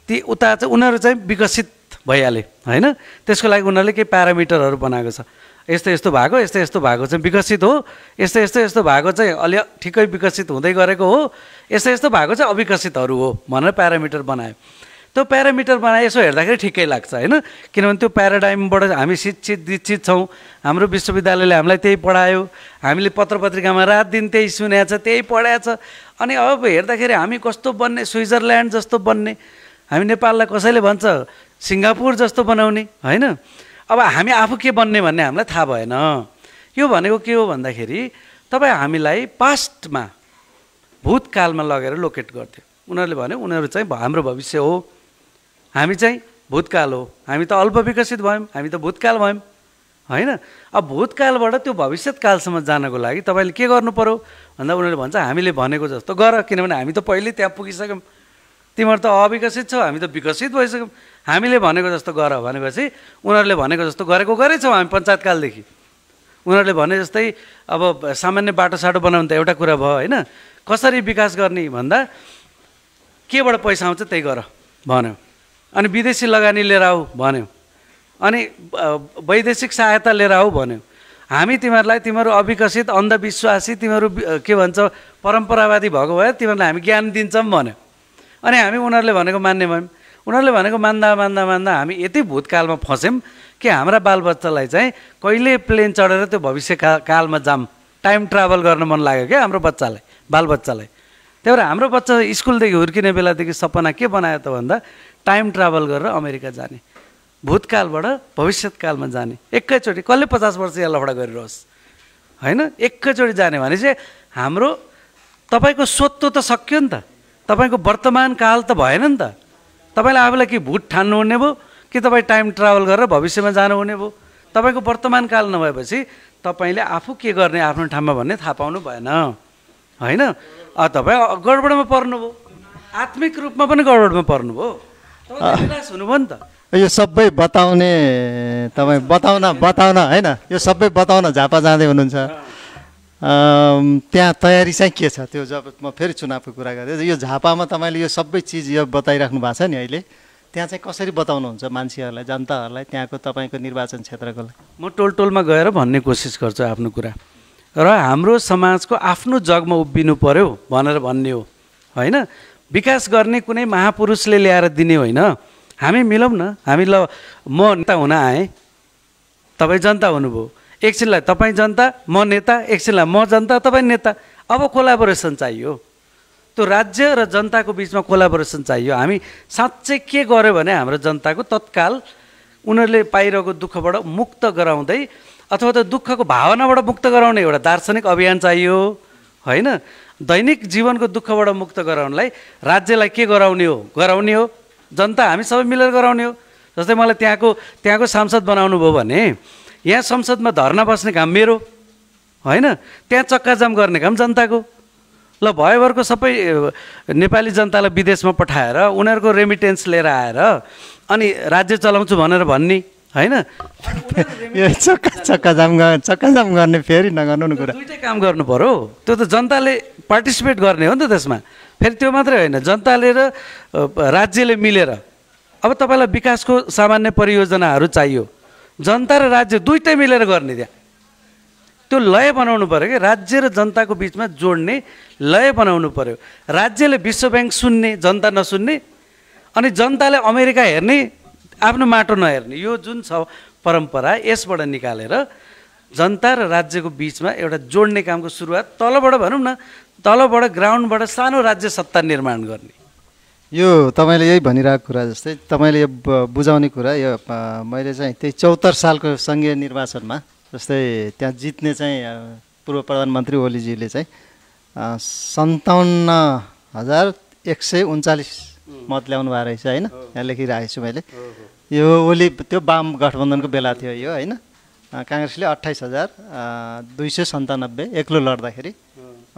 उता चाहिँ उनीहरू चाहिँ विकसित भइहाले होइन। त्यसको लागि उनीहरूले केही प्यारामिटरहरू बनाएको छ, यस्तो यस्तो भएको, यस्तो यस्तो भएको चाहिँ विकसित हो, यस्तो यस्तो यस्तो भएको चाहिँ अलि ठिकै विकसित हुँदै गरेको हो, यस्तो यस्तो भएको चाहिँ अविकसितहरू हो भनेर प्यारामिटर बनायो। त्यो प्यारामिटर बनाए यसो हेर्दाखेरि ठिकै लाग्छ होइन। किनभने त्यो प्याराडाइमबाट हामी शिक्षित दीक्षित छौँ, हाम्रो विश्वविद्यालयले हामीलाई त्यही पढायो, हामीले पत्र पत्रिकामा रात दिन त्यही सुनेको छ, त्यही पढाएको छ। अनि अब हेर्दाखेरि हामी कस्तो बन्ने, स्विजरल्यान्ड जस्तो बन्ने, हामी नेपाललाई कसैले भन्छ सिङ्गापुर जस्तो बनाउने होइन। अब हामी आफू के बन्ने भन्ने हामीलाई थाहा भएन। यो भनेको के हो भन्दाखेरि तपाईँ हामीलाई पास्टमा भूतकालमा लगेर लोकेट गर्थ्यो। उनीहरूले भन्यो उनीहरू चाहिँ हाम्रो भविष्य हो, हामी चाहिँ भूतकाल हो, हामी त अल्प विकसित भयौँ, हामी त भूतकाल भयौँ होइन। अब भूतकालबाट त्यो भविष्यकालसम्म जानको लागि तपाईँले के गर्नु पर्यो भन्दा उनीहरूले भन्छ हामीले भनेको जस्तो गर, किनभने हामी त पहिल्यै त्यहाँ पुगिसक्यौँ, तिमीहरू त अविकसित छौ, हामी त विकसित भइसक्यौँ, हामीले भनेको जस्तो गर भनेपछि उनीहरूले भनेको जस्तो गरेछौँ हामी पञ्चायतकालदेखि। उनीहरूले भने जस्तै अब सामान्य बाटोसाटो बनाउनु त एउटा कुरा भयो होइन। कसरी विकास गर्ने भन्दा केबाट पैसा आउँछ त्यही गर भन्यो, अनि विदेशी लगानी लिएर आऊ भन्यो अनि वैदेशिक सहायता लिएर आऊ भन्यो। हामी तिमीहरूलाई तिमीहरू अविकसित अन्धविश्वासी तिमीहरू के भन्छ परम्परावादी भएको भए तिमीहरूलाई हामी ज्ञान दिन्छौँ भन्यो। अनि हामी उनीहरूले भनेको मान्ने भयौँ। उनीहरूले भनेको मान्दा मान्दा मान्दा हामी यति भूतकालमा फस्यौँ कि हाम्रा बालबच्चालाई चाहिँ कहिले प्लेन चढेर त्यो भविष्य कालमा जाम टाइम ट्राभल गर्न मन लाग्यो क्या हाम्रो बच्चालाई बालबच्चालाई। त्यही भएर हाम्रो बच्चा स्कुलदेखि हुर्किने बेलादेखि सपना के बनायो त भन्दा टाइम ट्राभल गरेर अमेरिका जाने, भूतकालबाट भविष्यकालमा जाने। एकैचोटि कसले 50 वर्ष यहाँ लफडा गरिरहोस् होइन, एकैचोटि जाने भने चाहिँ हाम्रो तपाईँको स्वत्व त सक्यो नि त, तपाईँको वर्तमान काल त भएन नि त। तपाईँले आफूलाई कि भूत ठान्नु हुने भयो कि तपाईँ टाइम ट्राभल गरेर भविष्यमा जानुहुने भयो। तपाईँको वर्तमान काल नभएपछि तपाईँले आफू के गर्ने आफ्नो ठाउँमा भन्ने थाहा पाउनु भएन होइन। तपाईँ गडबडमा पर्नुभयो, आत्मिक रूपमा पनि गडबडमा पर्नुभयो, तपाईँ निराश हुनुभयो नि त। यो सबै बताउने तपाईँ बताउन होइन, यो सबै बताउन झापा जाँदै हुनुहुन्छ। त्यहाँ तयारी चाहिँ के छ त्यो? जब म फेरि चुनावको कुरा गरेँ, यो झापामा तपाईँले यो सबै चिज यो बताइराख्नु भएको छ नि अहिले, त्यहाँ चाहिँ कसरी बताउनुहुन्छ मान्छेहरूलाई, जनताहरूलाई, त्यहाँको तपाईँको निर्वाचन क्षेत्रको? म टोलमा गएर भन्ने कोसिस गर्छु आफ्नो कुरा, र हाम्रो समाजको आफ्नो जगमा उभिनु पर्यो भनेर भन्ने हो होइन। विकास गर्ने कुनै महापुरुषले ल्याएर दिने होइन। हामी मिलौँ न, हामी ल म नेता हुन आएँ, तपाईँ जनता हुनुभयो, एकछिनलाई तपाईँ जनता म नेता, एकछिनलाई म जनता तपाईँ नेता। अब कोलाबोरेसन चाहियो, त्यो राज्य र जनताको बिचमा कोलाबोरेसन चाहियो। हामी साँच्चै के गर्यो भने हाम्रो जनताको तत्काल उनीहरूले पाइरहेको दुःखबाट मुक्त गराउँदै अथवा त दुःखको भावनाबाट मुक्त गराउने एउटा दार्शनिक अभियान चाहियो होइन। दैनिक जीवनको दुःखबाट मुक्त गराउनलाई राज्यलाई के गराउने हो, जनता हामी सबै मिलेर गराउने हो। जस्तै मलाई त्यहाँको सांसद बनाउनु भयो भने यहाँ संसदमा धर्ना बस्ने काम मेरो होइन, त्यहाँ चक्काजाम गर्ने काम जनताको। ल भयोभरको सबै नेपाली जनतालाई विदेशमा पठाएर उनीहरूको रेमिटेन्स लिएर आएर अनि राज्य चलाउँछु भनेर भन्ने होइन। यो चक्काजाम गर्ने फेरि नगर्नु न कुरा। दुइटै काम गर्नु पर्यो, त्यो त जनताले पार्टिसिपेट गर्ने हो नि त त्यसमा। फेरि त्यो मात्रै होइन, जनताले र राज्यले मिलेर अब तपाईँलाई विकासको सामान्य परियोजनाहरू चाहियो, जनता र राज्य दुइटै मिलेर गर्ने। त्यहाँ त्यो लय बनाउनु पऱ्यो कि राज्य र जनताको बिचमा जोड्ने लय बनाउनु पऱ्यो। राज्यले विश्व ब्याङ्क सुन्ने, जनता नसुन्ने, अनि जनताले अमेरिका हेर्ने, आफ्नो माटो नहेर्ने। यो जुन छ परम्परा, यसबाट निकालेर जनता र राज्यको बिचमा एउटा जोड्ने कामको सुरुवात तलबाट भनौँ न, तलबाट ग्राउन्डबाट सानो राज्य सत्ता निर्माण गर्ने। यो तपाईँले यही भनिरहेको कुरा जस्तै तपाईँले यो बुझाउने कुरा, यो मैले चाहिँ त्यही 74 सालको सङ्घीय निर्वाचनमा जस्तै त्यहाँ जित्ने चाहिँ पूर्व प्रधानमन्त्री ओलीजीले चाहिँ 57,139 मत ल्याउनु भएको रहेछ होइन। यहाँ लेखिरहेको छु मैले। यो ओली त्यो वाम गठबन्धनको बेला थियो यो होइन। काङ्ग्रेसले 28,297 एक्लो लड्दाखेरि,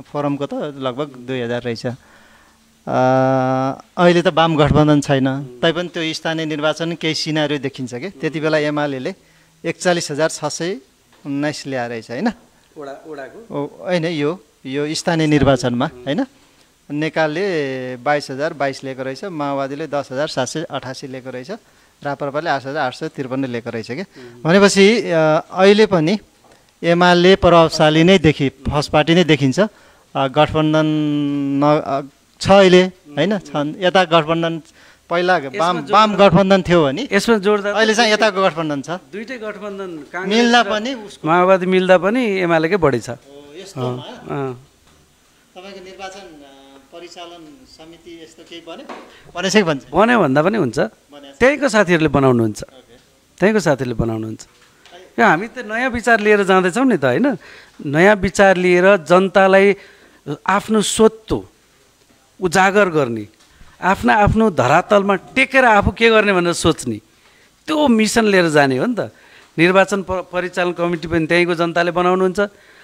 फोरमको त लगभग 2,000 रहेछ। अहिले त वाम गठबन्धन छैन, तैपनि त्यो स्थानीय निर्वाचन केही सिनारियो देखिन्छ कि त्यति बेला एमाले 41,619 ल्याएर रहेछ होइन। होइन यो स्थानीय निर्वाचनमा होइन। नेकालले 22,022 लिएको रहेछ, माओवादीले 10,788 लिएको रहेछ, राप्रपाले 8,853 लिएको रहेछ कि। भनेपछि अहिले पनि एमाले प्रभावशाली नै फर्स्ट पार्टी नै देखिन्छ। गठबन्धन छ अहिले होइन, छन्। यता गठबन्धन पहिला वाम गठबन्धन थियो भने यसमा जोड्दा अहिले चाहिँ यताको गठबन्धन छ। दुइटै गठबन्धन मिल्दा पनि माओवादी मिल्दा पनि एमालेकै बढी छ। तपाईँको निर्वाचन परिचालन समिति यस्तो केही बन्यो भन्दा पनि हुन्छ। त्यहीँको साथीहरूले बनाउनुहुन्छ, यो हामी त नयाँ विचार लिएर जाँदैछौँ नि त होइन। नयाँ विचार लिएर जनतालाई आफ्नो स्वत्व उजागर गर्ने, आफ्नो धरातलमा टेकेर आफू के गर्ने भनेर सोच्ने, त्यो मिसन लिएर जाने हो नि त। निर्वाचन परिचालन कमिटी पनि त्यहीँको जनताले बनाउनुहुन्छ,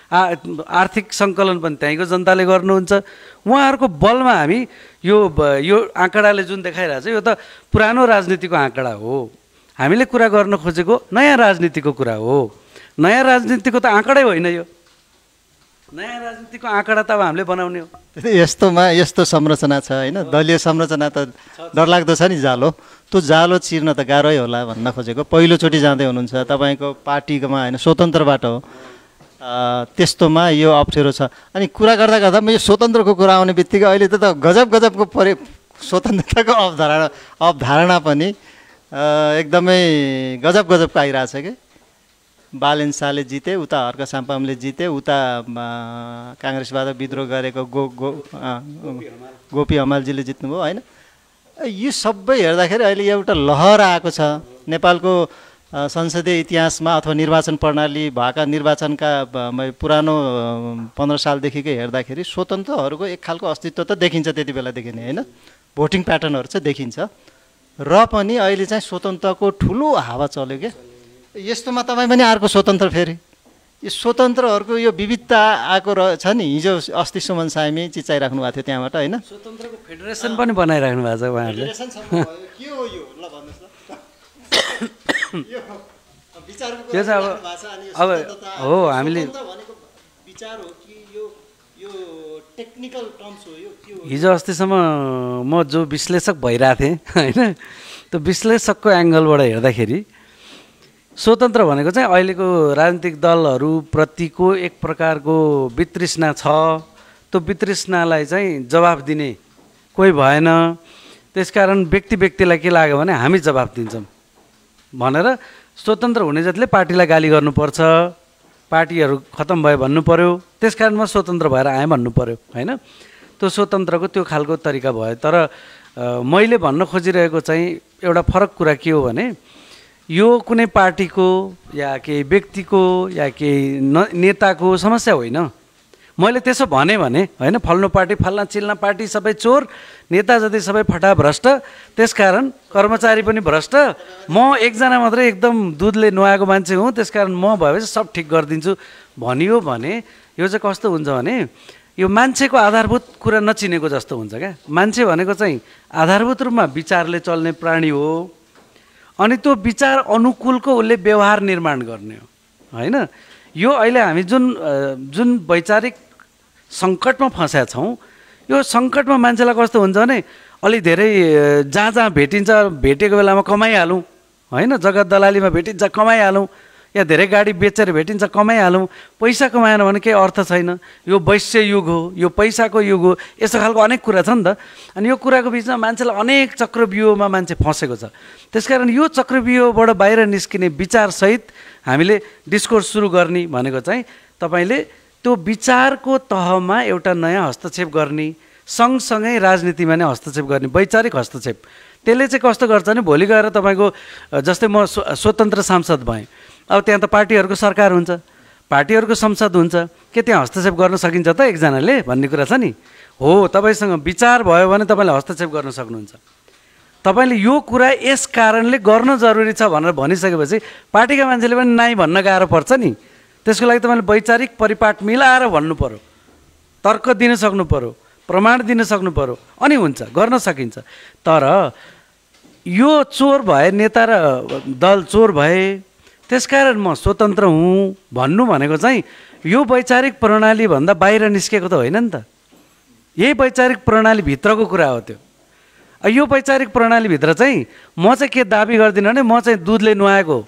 आर्थिक सङ्कलन पनि त्यहीँको जनताले गर्नुहुन्छ। उहाँहरूको बलमा हामी यो आँकडाले जुन देखाइरहेको छ यो त पुरानो राजनीतिको आँकडा हो। हामीले कुरा गर्न खोजेको नयाँ राजनीतिको कुरा हो। नयाँ राजनीतिको त आँकडै होइन यो नयाँ राजनीतिको आँकडा त अब हामीले बनाउने हो। यस्तो संरचना छ होइन, दलीय संरचना त डरलाग्दो छ नि जालो। त्यो जालो चिर्न त गाह्रै होला भन्न खोजेको। पहिलोचोटि जाँदै हुनुहुन्छ, तपाईँको पार्टीकोमा होइन स्वतन्त्रबाट हो, त्यस्तोमा यो अप्ठ्यारो छ। अनि कुरा गर्दा गर्दा म यो स्वतन्त्रको कुरा आउने बित्तिकै अहिले त गजबको स्वतन्त्रताको अवधारणा पनि एकदमै गजबको आइरहेछ कि। बालेन शाहले जिते, उता हर्क साम्पामले जिते, उता काङ्ग्रेसबाट विद्रोह गरेको गोपी हमालजीले जित्नुभयो होइन। यो सबै हेर्दाखेरि अहिले एउटा लहर आएको छ नेपालको संसदीय इतिहासमा अथवा निर्वाचन प्रणाली भएका निर्वाचनका पुरानो 15 सालदेखिकै हेर्दाखेरि स्वतन्त्रहरूको एक खालको अस्तित्व त देखिन्छ त्यति बेलादेखि नै होइन, भोटिङ प्याटर्नहरू चाहिँ देखिन्छ। र पनि अहिले चाहिँ स्वतन्त्रको ठुलो हावा चल्यो क्या। यस्तोमा तपाईँ पनि अर्को स्वतन्त्र, फेरि यो स्वतन्त्रहरूको यो विविधता आएको छ नि। हिजो अस्ति सुमन सामी चिचाइराख्नु भएको थियो त्यहाँबाट होइन, स्वतन्त्रको फेडरेसन पनि बनाइराख्नु भएको छ उहाँहरूले। के हो यो ल भन्नुहोस् न। त्यो चाहिँ अब हो हामीले विचार हो कि यो टेक्निकल टर्म्स हो यो के हो? हिजो अस्तिसम्म म जो विश्लेषक भइरहेको थिएँ होइन, त्यो विश्लेषकको एङ्गलबाट हेर्दाखेरि स्वतन्त्र भनेको चाहिँ अहिलेको राजनीतिक दलहरूप्रतिको एक प्रकारको वितृष्णा छ। त्यो वितृष्णालाई चाहिँ जवाफ दिने कोही भएन, त्यसकारण व्यक्तिलाई के लाग्यो भने हामी जवाफ दिन्छौँ भनेर स्वतन्त्र हुने जतिले पार्टीलाई गाली गर्नुपर्छ, पार्टीहरू खतम भयो भन्नु पर्यो, त्यसकारण म स्वतन्त्र भएर आएँ भन्नु पर्यो होइन। त्यो स्वतन्त्रको त्यो खालको तरिका भयो। तर मैले भन्न खोजिरहेको चाहिँ एउटा फरक कुरा के हो भने यो कुनै पार्टीको या केही व्यक्तिको या केही नेताको समस्या होइन। मैले त्यसो भने होइन, फल्नु पार्टी फल्ना चिल्ना पार्टी सबै चोर, नेता जति सबै फटा भ्रष्ट, त्यसकारण कर्मचारी पनि भ्रष्ट, म एकजना मात्रै एकदम दुधले नुहाएको मान्छे हुँ, त्यसकारण म भएपछि सब ठिक गरिदिन्छु भनियो भने यो चाहिँ कस्तो हुन्छ भने यो मान्छेको आधारभूत कुरा नचिनेको जस्तो हुन्छ क्या। मान्छे भनेको चाहिँ आधारभूत रूपमा विचारले चल्ने प्राणी हो, अनि त्यो विचार अनुकूलको उसले व्यवहार निर्माण गर्ने हो होइन। यो अहिले हामी जुन वैचारिक सङ्कटमा फँसेका छौँ, यो सङ्कटमा मान्छेलाई कस्तो हुन्छ भने अलि धेरै जहाँ भेटेको बेलामा कमाइहालौँ होइन, जग्गा दलालीमा भेटिन्छ कमाइहालौँ, या धेरै गाडी बेचेर भेटिन्छ कमाइहालौँ, पैसा कमाएन भने केही अर्थ छैन। यो वैश्य युग हो, यो पैसाको युग हो, यस्तो खालको अनेक कुरा छ नि त। अनि यो कुराको बिचमा मान्छेलाई अनेक चक्रव्यूहमा मान्छे फँसेको छ। त्यसकारण यो चक्रव्यूहबाट बाहिर निस्किने विचारसहित हामीले डिस्कोर्स सुरु गर्ने भनेको चाहिँ तपाईँले त्यो विचारको तहमा एउटा नयाँ हस्तक्षेप गर्ने, सँगसँगै राजनीतिमा नै हस्तक्षेप गर्ने, वैचारिक हस्तक्षेप। त्यसले चाहिँ कस्तो गर्छ भने भोलि गएर तपाईँको जस्तै म स्वतन्त्र सांसद भएँ, अब त्यहाँ त पार्टीहरूको सरकार हुन्छ, पार्टीहरूको संसद हुन्छ, के त्यहाँ हस्तक्षेप गर्न सकिन्छ त एकजनाले भन्ने कुरा छ नि। हो, तपाईँसँग विचार भयो भने तपाईँले हस्तक्षेप गर्न सक्नुहुन्छ। तपाईँले यो कुरा यस कारणले गर्न जरुरी छ भनेर भनिसकेपछि पार्टीका मान्छेले पनि नाइ भन्न गाह्रो पर्छ नि। त्यसको लागि तपाईँले वैचारिक परिपाट मिलाएर भन्नु पर्यो, तर्क दिन सक्नु पर्यो, प्रमाण दिन सक्नु पर्यो, अनि हुन्छ, गर्न सकिन्छ। तर यो चोर भए, नेता र दल चोर भए, त्यसकारण म स्वतन्त्र हुँ भन्नु भनेको चाहिँ यो वैचारिक प्रणालीभन्दा बाहिर निस्केको त होइन नि त। यही वैचारिक प्रणालीभित्रको कुरा हो त्यो। यो वैचारिक प्रणालीभित्र चाहिँ म चाहिँ के दाबी गर्दिनँ भने म चाहिँ दुधले नुहाएको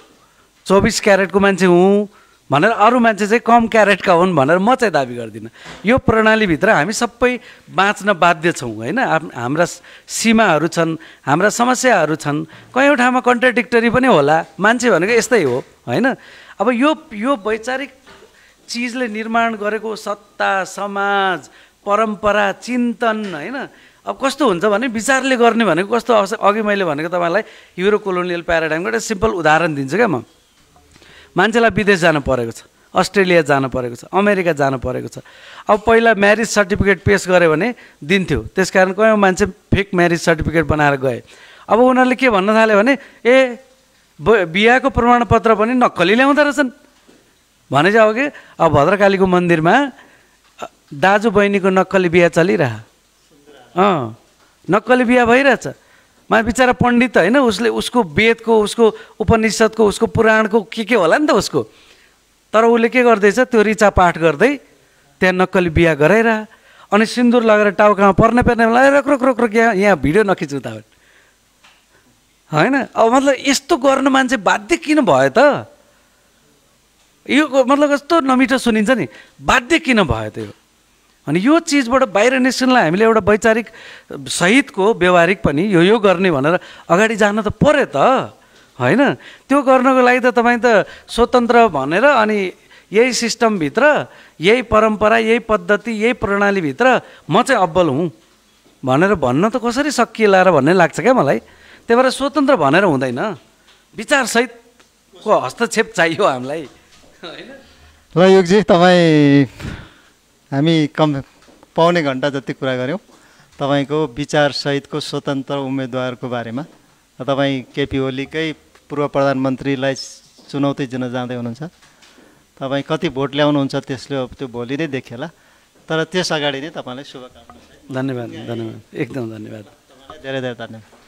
24 क्यारेटको मान्छे हुँ भनेर अरू मान्छे चाहिँ कम क्यारेटका हुन् भनेर म चाहिँ दाबी गर्दिनँ। यो प्रणालीभित्र हामी सबै बाँच्न बाध्य छौँ होइन। हाम्रा सीमाहरू छन्, हाम्रा समस्याहरू छन्, कयौँ ठाउँमा कन्ट्राडिक्टरी पनि होला। मान्छे भनेको यस्तै हो होइन। अब यो वैचारिक चिजले निर्माण गरेको सत्ता, समाज, परम्परा, चिन्तन होइन, अब कस्तो हुन्छ भने विचारले गर्ने भनेको कस्तो। अघि मैले भनेको तपाईँलाई युरो कोलोनियल प्याराडाइमको एउटा सिम्पल उदाहरण दिन्छु क्या म। मान्छेलाई विदेश जानु परेको छ, अस्ट्रेलिया जानु परेको छ, अमेरिका जानु परेको छ। अब पहिला म्यारिज सर्टिफिकेट पेस गऱ्यो भने दिन्थ्यो, त्यसकारण कयौँ मान्छे फेक म्यारिज सर्टिफिकेट बनाएर गए। अब उनीहरूले के भन्न थाल्यो भने बिहाको प्रमाणपत्र पनि नक्कली ल्याउँदो रहेछन् भने चाहिँ हो कि। अब भद्रकालीको मन्दिरमा दाजु बहिनीको नक्कली बिहा चलिरह, नक्कली बिहा भइरहेछ। बिचरा पण्डित होइन, उसले उसको वेदको, उसको उपनिषदको, उसको पुराणको के होला नि त उसको। तर उसले के गर्दैछ, त्यो ऋचा पाठ गर्दै त्यहाँ नक्कली बिहा गराएर अनि सिन्दुर लगेर टाउकामा पर्ने लगाएर रोक रोक रोक यहाँ भिडियो नखिच उता होइन। अब मतलब यस्तो गर्नु मान्छे बाध्य किन भयो त? यो मतलब कस्तो नमिठो सुनिन्छ नि, बाध्य किन भयो त्यो? अनि यो चिजबाट बाहिर निस्कनलाई हामीले एउटा वैचारिक सहितको व्यवहारिक पनि यो गर्ने भनेर अगाडि जान त पर्यो त होइन। त्यो गर्नको लागि त तपाईँ त स्वतन्त्र भनेर अनि यही सिस्टमभित्र यही परम्परा यही पद्धति यही प्रणालीभित्र म चाहिँ अब्बल हुँ भनेर भन्न त कसरी सकिएला र भन्ने लाग्छ क्या मलाई। त्यही भएर स्वतन्त्र भनेर हुँदैन, विचारसहितको हस्तक्षेप चाहियो हामीलाई होइन। ल योगजी, तपाईँ हामी पाउने घन्टा जति कुरा गऱ्यौँ तपाईँको विचारसहितको स्वतन्त्र उम्मेदवारको बारेमा। तपाईँ केपी ओलीकै पूर्व प्रधानमन्त्रीलाई चुनौती दिन जाँदै हुनुहुन्छ। तपाईँ कति भोट ल्याउनुहुन्छ त्यसले त्यो भोलि नै देखिएला, तर त्यस अगाडि नै तपाईँलाई शुभकामना। धन्यवाद, धन्यवाद, एकदम धन्यवाद। धेरै धेरै धन्यवाद।